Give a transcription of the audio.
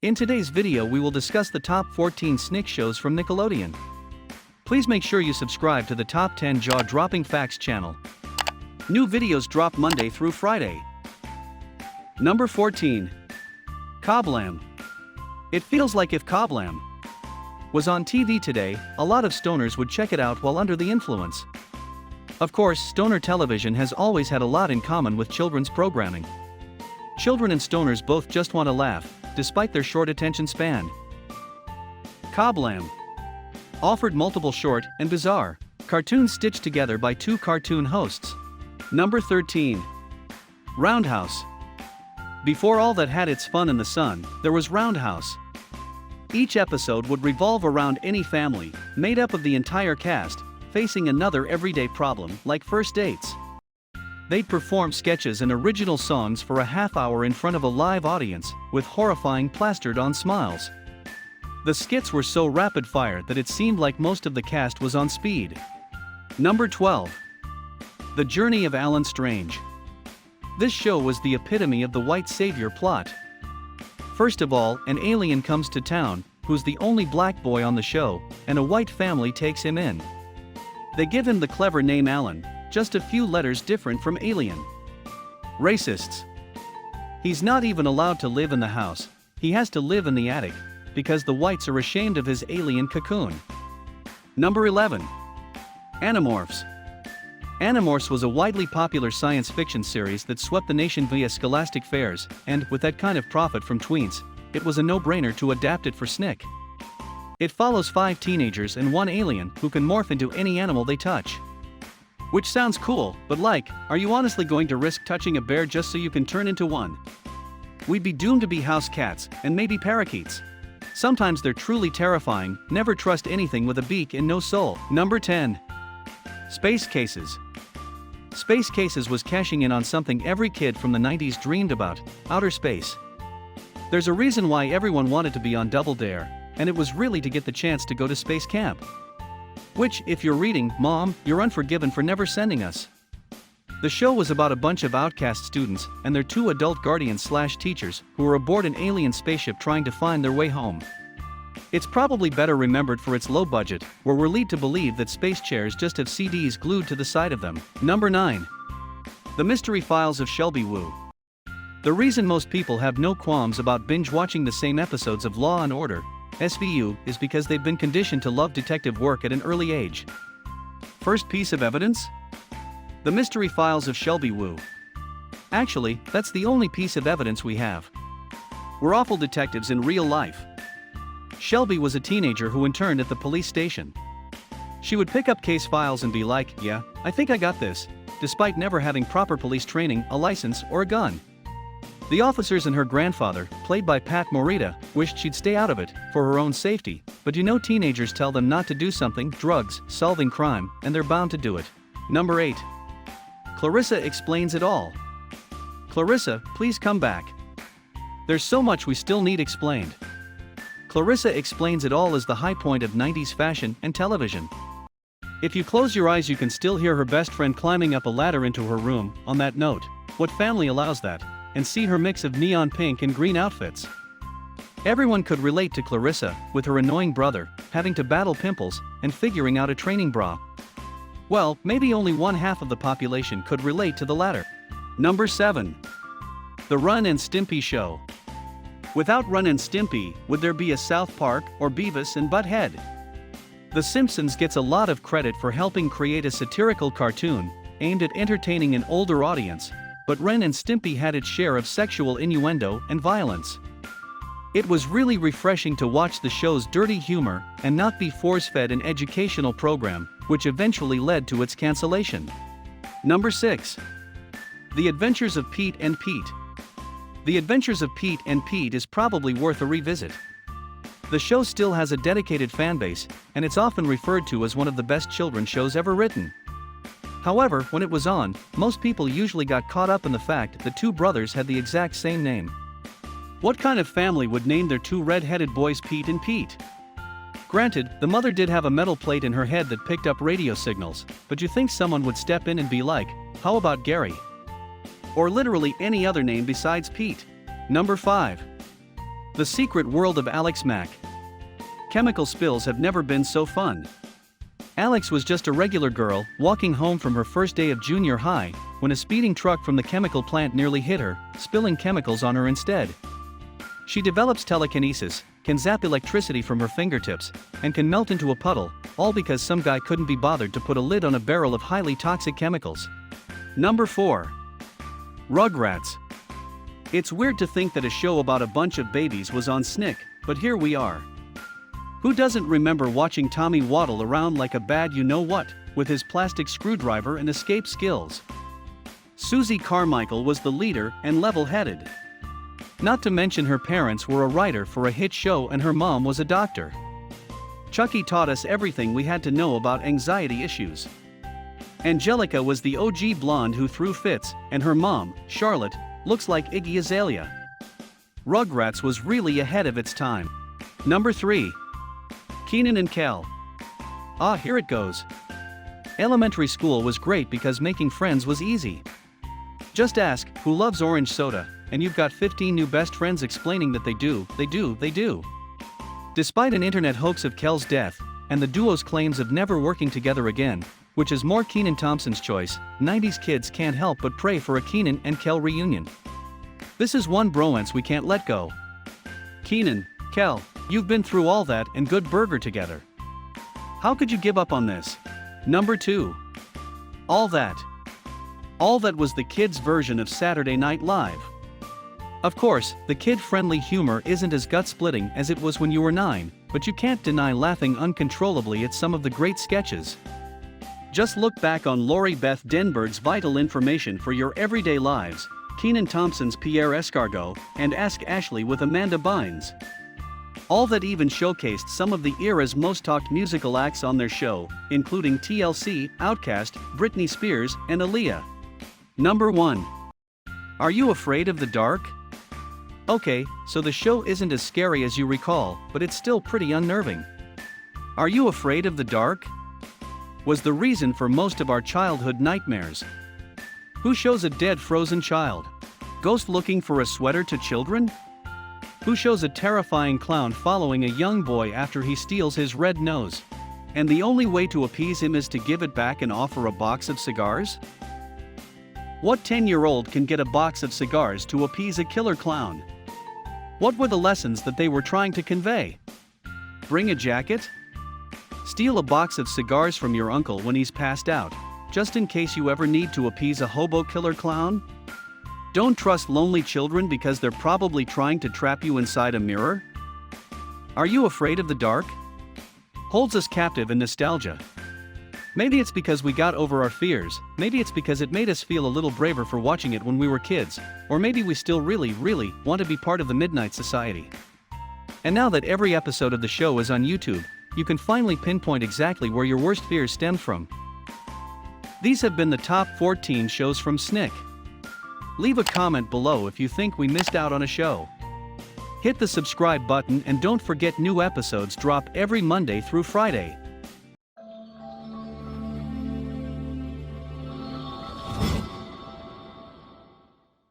In today's video we will discuss the top 14 SNICK shows from Nickelodeon. Please make sure you subscribe to the Top 10 Jaw-Dropping Facts channel. New videos drop Monday through Friday. Number 14. Kablam. It feels like if Kablam was on TV today, a lot of stoners would check it out while under the influence. Of course, stoner television has always had a lot in common with children's programming. Children and stoners both just want to laugh, despite their short attention span. Kablam offered multiple short and bizarre cartoons stitched together by two cartoon hosts. Number 13. Roundhouse. Before all that had its fun in the sun, there was Roundhouse. Each episode would revolve around any family, made up of the entire cast, facing another everyday problem like first dates. They'd perform sketches and original songs for a half hour in front of a live audience, with horrifying plastered-on smiles. The skits were so rapid-fire that it seemed like most of the cast was on speed. Number 12. The Journey of Alan Strange. This show was the epitome of the white savior plot. First of all, an alien comes to town, who's the only black boy on the show, and a white family takes him in. They give him the clever name Alan, just a few letters different from alien. Racists. He's not even allowed to live in the house, he has to live in the attic, because the whites are ashamed of his alien cocoon. Number 11. Animorphs. Animorphs was a widely popular science fiction series that swept the nation via scholastic fairs, and, with that kind of profit from tweens, it was a no-brainer to adapt it for SNICK. It follows 5 teenagers and 1 alien who can morph into any animal they touch. Which sounds cool, but are you honestly going to risk touching a bear just so you can turn into one? We'd be doomed to be house cats, and maybe parakeets. Sometimes they're truly terrifying. Never trust anything with a beak and no soul. Number 10. Space Cases. Space Cases was cashing in on something every kid from the 90s dreamed about: outer space. There's a reason why everyone wanted to be on Double Dare, and it was really to get the chance to go to space camp. Which, if you're reading, Mom, you're unforgiven for never sending us. The show was about a bunch of outcast students and their 2 adult guardians/teachers who were aboard an alien spaceship trying to find their way home. It's probably better remembered for its low budget, where we're led to believe that space chairs just have CDs glued to the side of them. Number 9. The Mystery Files of Shelby. The reason most people have no qualms about binge-watching the same episodes of Law & Order SVU is because they've been conditioned to love detective work at an early age. First piece of evidence? The Mystery Files of Shelby. Actually, that's the only piece of evidence we have. We're awful detectives in real life. Shelby was a teenager who interned at the police station. She would pick up case files and be like, "Yeah, I think I got this," despite never having proper police training, a license, or a gun. The officers and her grandfather, played by Pat Morita, wished she'd stay out of it, for her own safety, but teenagers tell them not to do something, drugs, solving crime, and they're bound to do it. Number 8. Clarissa Explains It All. Clarissa, please come back. There's so much we still need explained. Clarissa Explains It All is the high point of 90s fashion and television. If you close your eyes you can still hear her best friend climbing up a ladder into her room. On that note, what family allows that? And see her mix of neon pink and green outfits. Everyone could relate to Clarissa, with her annoying brother, having to battle pimples, and figuring out a training bra. Well, maybe only 1/2 of the population could relate to the latter. Number 7. The Ren and Stimpy Show. Without Ren and Stimpy, would there be a South Park or Beavis and Butt-Head? The Simpsons gets a lot of credit for helping create a satirical cartoon aimed at entertaining an older audience, but Ren and Stimpy had its share of sexual innuendo and violence. It was really refreshing to watch the show's dirty humor and not be force-fed an educational program, which eventually led to its cancellation. Number 6. The Adventures of Pete and Pete. The Adventures of Pete and Pete is probably worth a revisit. The show still has a dedicated fanbase, and it's often referred to as one of the best children's shows ever written. However, when it was on, most people usually got caught up in the fact the 2 brothers had the exact same name. What kind of family would name their 2 red-headed boys Pete and Pete? Granted, the mother did have a metal plate in her head that picked up radio signals, but you think someone would step in and be like, "How about Gary?" Or literally any other name besides Pete. Number 5. The Secret World of Mack. Chemical spills have never been so fun. Alex was just a regular girl, walking home from her first day of junior high, when a speeding truck from the chemical plant nearly hit her, spilling chemicals on her instead. She develops telekinesis, can zap electricity from her fingertips, and can melt into a puddle, all because some guy couldn't be bothered to put a lid on a barrel of highly toxic chemicals. Number 4. Rugrats. It's weird to think that a show about a bunch of babies was on SNICK, but here we are. Who doesn't remember watching Tommy waddle around like a bad you-know-what, with his plastic screwdriver and escape skills? Susie Carmichael was the leader and level-headed. Not to mention her parents were a writer for a hit show and her mom was a doctor. Chucky taught us everything we had to know about anxiety issues. Angelica was the OG blonde who threw fits, and her mom, Charlotte, looks like Iggy Azalea. Rugrats was really ahead of its time. Number 3. Kenan Kel. Ah, here it goes. Elementary school was great because making friends was easy. Just ask, who loves orange soda, and you've got 15 new best friends explaining that they do. Despite an internet hoax of Kel's death, and the duo's claims of never working together again, which is more Kenan Thompson's choice, 90s kids can't help but pray for a Kenan and Kel reunion. This is one bromance we can't let go. Kenan, Kel, you've been through all that and good burger together. How could you give up on this? Number 2. All That. All That was the kids' version of Saturday Night Live. Of course, the kid-friendly humor isn't as gut-splitting as it was when you were 9, but you can't deny laughing uncontrollably at some of the great sketches. Just look back on Lori Beth Denberg's Vital Information for Your Everyday Lives, Kenan Thompson's Pierre Escargot, and Ask Ashley with Amanda Bynes. All That even showcased some of the era's most talked musical acts on their show, including TLC, Outkast, Britney Spears, and Aaliyah. Number 1. Are you afraid of the dark? Okay, so the show isn't as scary as you recall, but it's still pretty unnerving. Are you afraid of the dark? Was the reason for most of our childhood nightmares. Who shows a dead frozen child? Ghost looking for a sweater to children? Who shows a terrifying clown following a young boy after he steals his red nose? And the only way to appease him is to give it back and offer a box of cigars? What 10-year-old can get a box of cigars to appease a killer clown? What were the lessons that they were trying to convey? Bring a jacket? Steal a box of cigars from your uncle when he's passed out, just in case you ever need to appease a hobo killer clown? Don't trust lonely children because they're probably trying to trap you inside a mirror? Are you afraid of the dark? Holds us captive in nostalgia. Maybe it's because we got over our fears, maybe it's because it made us feel a little braver for watching it when we were kids, or maybe we still really want to be part of the Midnight Society. And now that every episode of the show is on YouTube, you can finally pinpoint exactly where your worst fears stem from. These have been the top 14 shows from SNICK. Leave a comment below if you think we missed out on a show. Hit the subscribe button and don't forget new episodes drop every Monday through Friday.